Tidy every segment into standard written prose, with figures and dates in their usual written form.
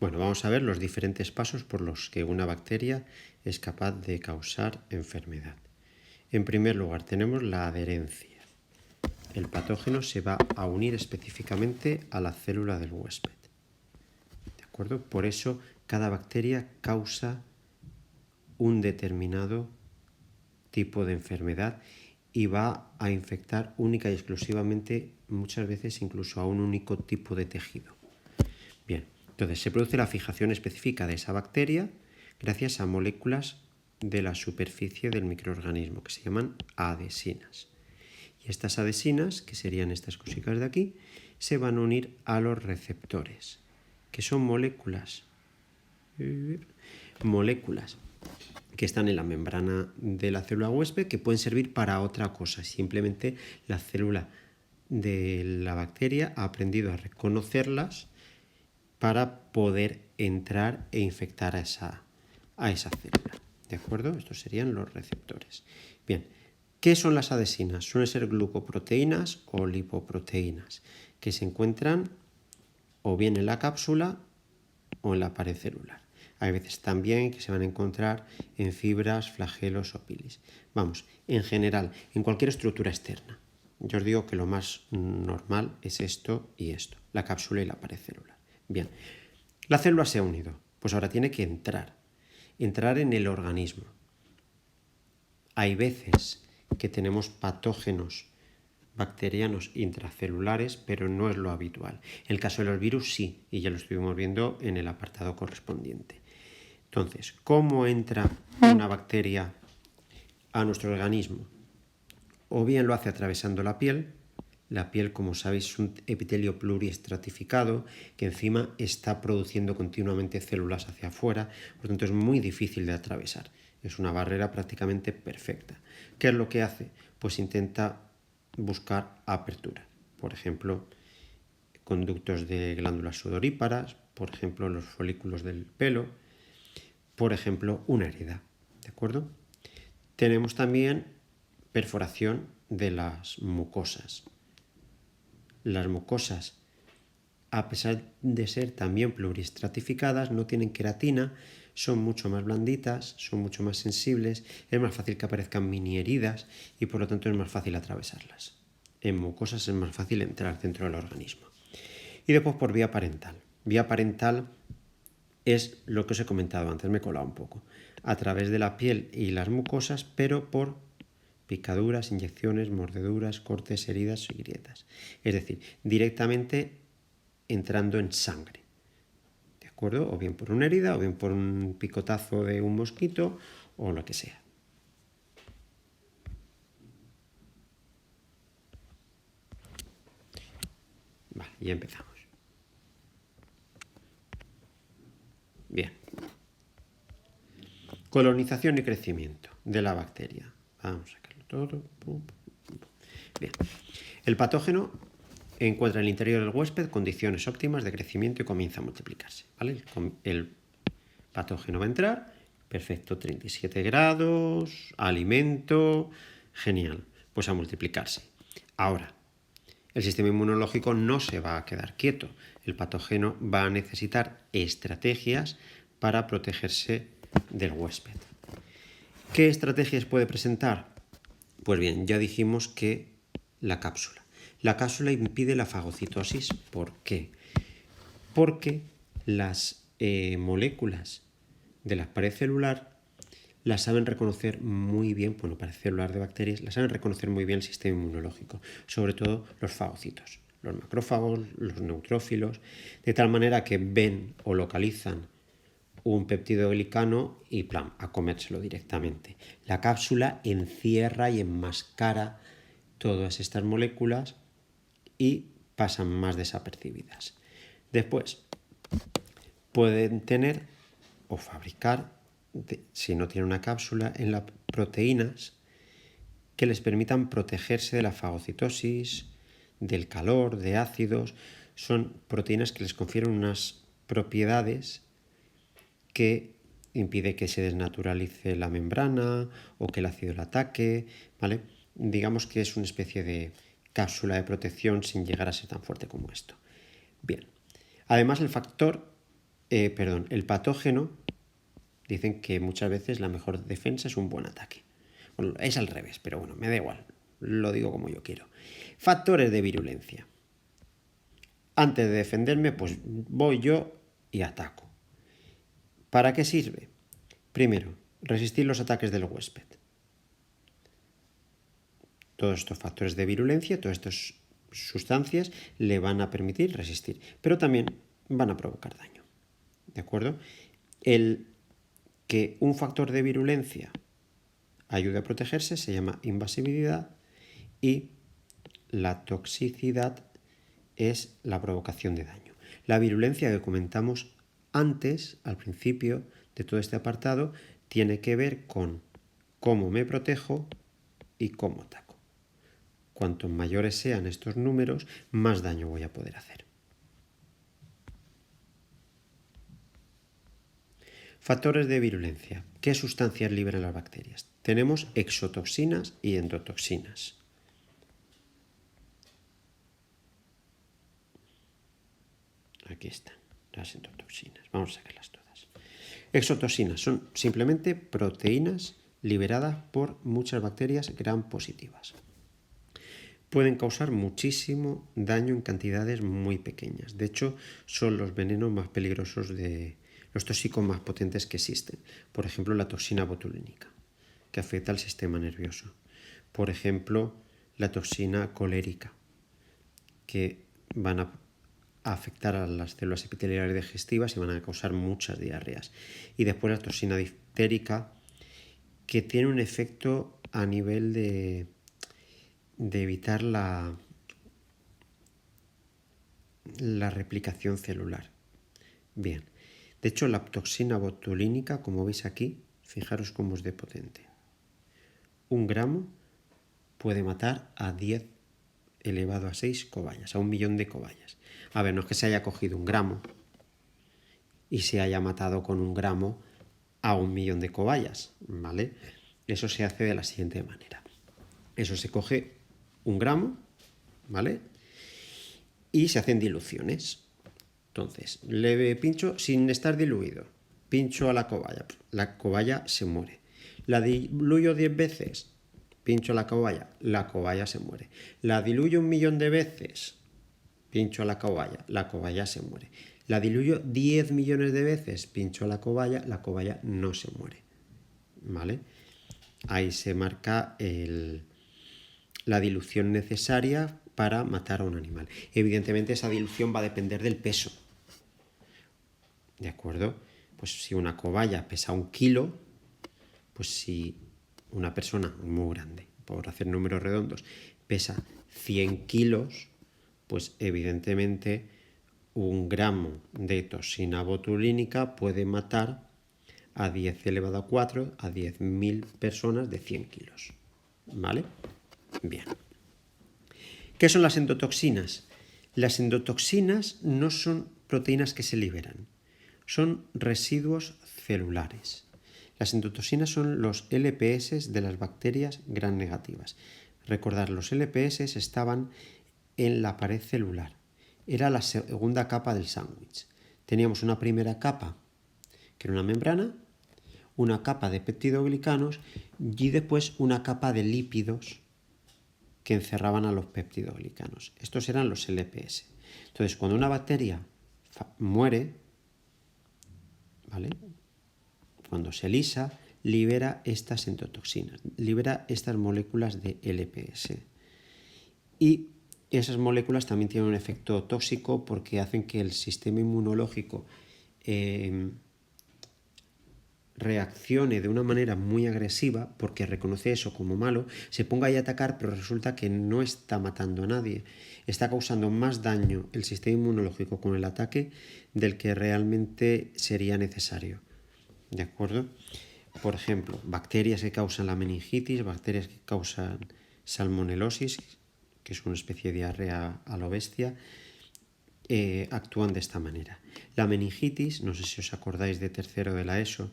Bueno, vamos a ver los diferentes pasos por los que una bacteria es capaz de causar enfermedad. En primer lugar, tenemos la adherencia. El patógeno se va a unir específicamente a la célula del huésped. ¿De acuerdo? Por eso, cada bacteria causa un determinado tipo de enfermedad y va a infectar única y exclusivamente, muchas veces incluso a un único tipo de tejido. Bien, entonces se produce la fijación específica de esa bacteria gracias a moléculas de la superficie del microorganismo que se llaman adhesinas. Y estas adhesinas, que serían estas cositas de aquí, se van a unir a los receptores, que son moléculas que están en la membrana de la célula huésped que pueden servir para otra cosa. Simplemente la célula de la bacteria ha aprendido a reconocerlas para poder entrar e infectar a esa célula. ¿De acuerdo? Estos serían los receptores. Bien, ¿qué son las adhesinas? Suelen ser glucoproteínas o lipoproteínas que se encuentran o bien en la cápsula o en la pared celular. Hay veces también que se van a encontrar en fibras, flagelos o pilis. Vamos, en general, en cualquier estructura externa. Yo os digo que lo más normal es esto y esto, la cápsula y la pared celular. Bien, la célula se ha unido, pues ahora tiene que entrar en el organismo. Hay veces que tenemos patógenos bacterianos intracelulares, pero no es lo habitual. En el caso de los virus sí, y ya lo estuvimos viendo en el apartado correspondiente. Entonces, ¿cómo entra una bacteria a nuestro organismo? O bien lo hace atravesando la piel. La piel, como sabéis, es un epitelio pluriestratificado que encima está produciendo continuamente células hacia afuera, por lo tanto es muy difícil de atravesar. Es una barrera prácticamente perfecta. ¿Qué es lo que hace? Pues intenta buscar apertura. Por ejemplo, conductos de glándulas sudoríparas, por ejemplo, los folículos del pelo, por ejemplo, una herida. ¿De acuerdo? Tenemos también perforación de las mucosas. Las mucosas, a pesar de ser también pluriestratificadas, no tienen queratina, son mucho más blanditas, son mucho más sensibles, es más fácil que aparezcan mini heridas y por lo tanto es más fácil atravesarlas. En mucosas es más fácil entrar dentro del organismo. Y después por vía parental. Vía parental es lo que os he comentado antes, me he colado un poco. A través de la piel y las mucosas, pero por picaduras, inyecciones, mordeduras, cortes, heridas y grietas. Es decir, directamente entrando en sangre. ¿De acuerdo? O bien por una herida, o bien por un picotazo de un mosquito, o lo que sea. Vale, ya empezamos. Bien. Colonización y crecimiento de la bacteria. Vamos a sacarlo todo. Bien. El patógeno encuentra en el interior del huésped condiciones óptimas de crecimiento y comienza a multiplicarse. ¿Vale? El patógeno va a entrar, perfecto, 37 grados, alimento, genial, pues a multiplicarse. Ahora, el sistema inmunológico no se va a quedar quieto. El patógeno va a necesitar estrategias para protegerse del huésped. ¿Qué estrategias puede presentar? Pues bien, ya dijimos que la cápsula. La cápsula impide la fagocitosis. ¿Por qué? Porque las moléculas de la pared celular las saben reconocer muy bien, bueno, pared celular de bacterias, las saben reconocer muy bien el sistema inmunológico, sobre todo los fagocitos, los macrófagos, los neutrófilos, de tal manera que ven o localizan un péptido glicano y plan, a comérselo directamente. La cápsula encierra y enmascara todas estas moléculas y pasan más desapercibidas. Después, pueden tener o fabricar, si no tienen una cápsula, en las proteínas que les permitan protegerse de la fagocitosis, del calor, de ácidos. Son proteínas que les confieren unas propiedades que impide que se desnaturalice la membrana o que el ácido la ataque, ¿vale? Digamos que es una especie de cápsula de protección sin llegar a ser tan fuerte como esto. Bien. Además, el factor el patógeno, dicen que muchas veces la mejor defensa es un buen ataque. Bueno, es al revés, pero bueno, me da igual, lo digo como yo quiero. Factores de virulencia. Antes de defenderme, pues voy yo y ataco. ¿Para qué sirve? Primero, resistir los ataques del huésped. Todos estos factores de virulencia, todas estas sustancias le van a permitir resistir, pero también van a provocar daño. ¿De acuerdo? El que un factor de virulencia ayude a protegerse se llama invasibilidad y la toxicidad es la provocación de daño. La virulencia que comentamos antes, al principio de todo este apartado, tiene que ver con cómo me protejo y cómo ataco. Cuanto mayores sean estos números, más daño voy a poder hacer. Factores de virulencia. ¿Qué sustancias liberan las bacterias? Tenemos exotoxinas y endotoxinas. Aquí están las endotoxinas. Vamos a sacarlas todas. Exotoxinas son simplemente proteínas liberadas por muchas bacterias gram positivas. Pueden causar muchísimo daño en cantidades muy pequeñas. De hecho, son los venenos más peligrosos los tóxicos más potentes que existen. Por ejemplo, la toxina botulínica, que afecta al sistema nervioso. Por ejemplo, la toxina colérica, que van a afectar a las células epiteliales digestivas y van a causar muchas diarreas. Y después la toxina diftérica, que tiene un efecto a nivel de evitar la replicación celular. Bien, de hecho la toxina botulínica, como veis aquí, fijaros cómo es de potente. 1 gramo puede matar a 10 elevado a 6 cobayas, a 1 millón de cobayas. A ver, no es que se haya cogido 1 gramo y se haya matado con 1 gramo a 1 millón de cobayas, ¿vale? Eso se hace de la siguiente manera. Eso se coge 1 gramo, ¿vale? Y se hacen diluciones. Entonces, le pincho sin estar diluido. Pincho a la cobaya se muere. La diluyo 10 veces, pincho a la cobaya se muere. La diluyo 1 millón de veces, pincho a la cobaya se muere. La diluyo 10 millones de veces, pincho a la cobaya no se muere. ¿Vale? Ahí se marca la dilución necesaria para matar a un animal. Evidentemente esa dilución va a depender del peso. ¿De acuerdo? Pues si una cobaya pesa 1 kilo, pues si una persona muy grande, por hacer números redondos, pesa 100 kilos, pues evidentemente 1 gramo de toxina botulínica puede matar a 10 elevado a 4, a 10.000 personas de 100 kilos. ¿Vale? Bien. ¿Qué son las endotoxinas? Las endotoxinas no son proteínas que se liberan, son residuos celulares. Las endotoxinas son los LPS de las bacterias gram negativas. Recordad, los LPS estaban en la pared celular. Era la segunda capa del sándwich. Teníamos una primera capa, que era una membrana, una capa de peptidoglicanos y después una capa de lípidos que encerraban a los peptidoglicanos. Estos eran los LPS. Entonces, cuando una bacteria muere, ¿vale? Cuando se lisa, libera estas endotoxinas, libera estas moléculas de LPS. Y esas moléculas también tienen un efecto tóxico porque hacen que el sistema inmunológico reaccione de una manera muy agresiva porque reconoce eso como malo, se ponga ahí a atacar, pero resulta que no está matando a nadie. Está causando más daño el sistema inmunológico con el ataque del que realmente sería necesario. ¿De acuerdo? Por ejemplo, bacterias que causan la meningitis, bacterias que causan salmonelosis, que es una especie de diarrea a lo bestia, actúan de esta manera. La meningitis, no sé si os acordáis de tercero de la ESO,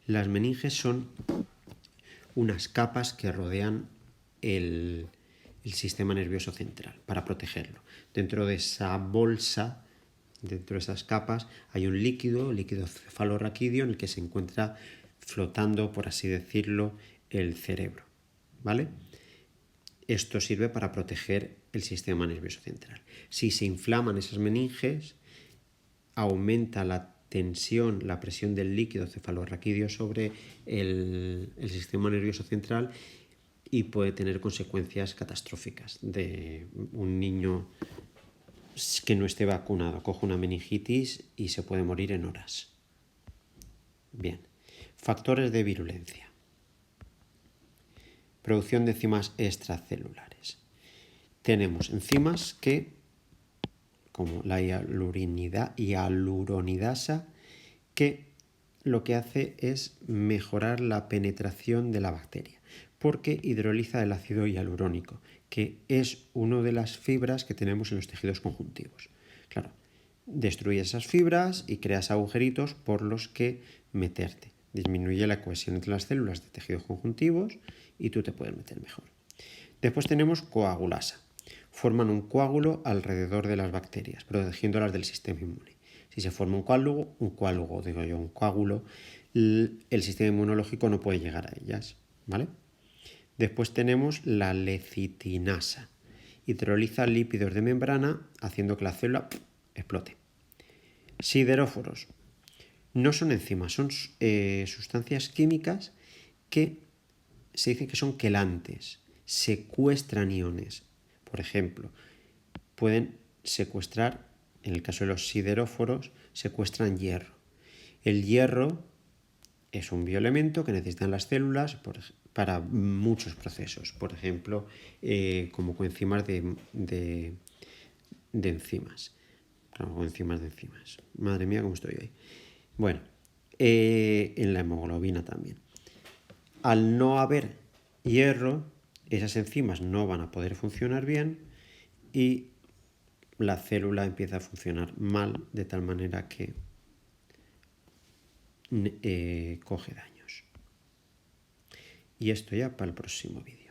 las meninges son unas capas que rodean el sistema nervioso central para protegerlo. Dentro de esa bolsa Dentro de esas capas hay un líquido cefalorraquídeo, en el que se encuentra flotando, por así decirlo, el cerebro, ¿vale? Esto sirve para proteger el sistema nervioso central. Si se inflaman esas meninges, aumenta la tensión, la presión del líquido cefalorraquídeo sobre el sistema nervioso central y puede tener consecuencias catastróficas de un niño que no esté vacunado, coge una meningitis y se puede morir en horas. Bien, factores de virulencia. Producción de enzimas extracelulares. Tenemos enzimas que, como la hialuronidasa, que lo que hace es mejorar la penetración de la bacteria, porque hidroliza el ácido hialurónico, que es una de las fibras que tenemos en los tejidos conjuntivos. Claro, destruye esas fibras y creas agujeritos por los que meterte. Disminuye la cohesión entre las células de tejidos conjuntivos y tú te puedes meter mejor. Después tenemos coagulasa. Forman un coágulo alrededor de las bacterias, protegiéndolas del sistema inmune. Si se forma un coágulo, el sistema inmunológico no puede llegar a ellas, ¿vale? Después tenemos la lecitinasa. Hidroliza lípidos de membrana, haciendo que la célula explote. Sideróforos. No son enzimas, son sustancias químicas que se dice que son quelantes, secuestran iones. Por ejemplo, pueden secuestrar, en el caso de los sideróforos, secuestran hierro. El hierro es un bioelemento que necesitan las células para muchos procesos, por ejemplo, como coenzimas de enzimas. Claro, coenzimas de enzimas. Madre mía, cómo estoy hoy. Bueno, en la hemoglobina también. Al no haber hierro, esas enzimas no van a poder funcionar bien y la célula empieza a funcionar mal, de tal manera que coge daños. Y esto ya para el próximo vídeo.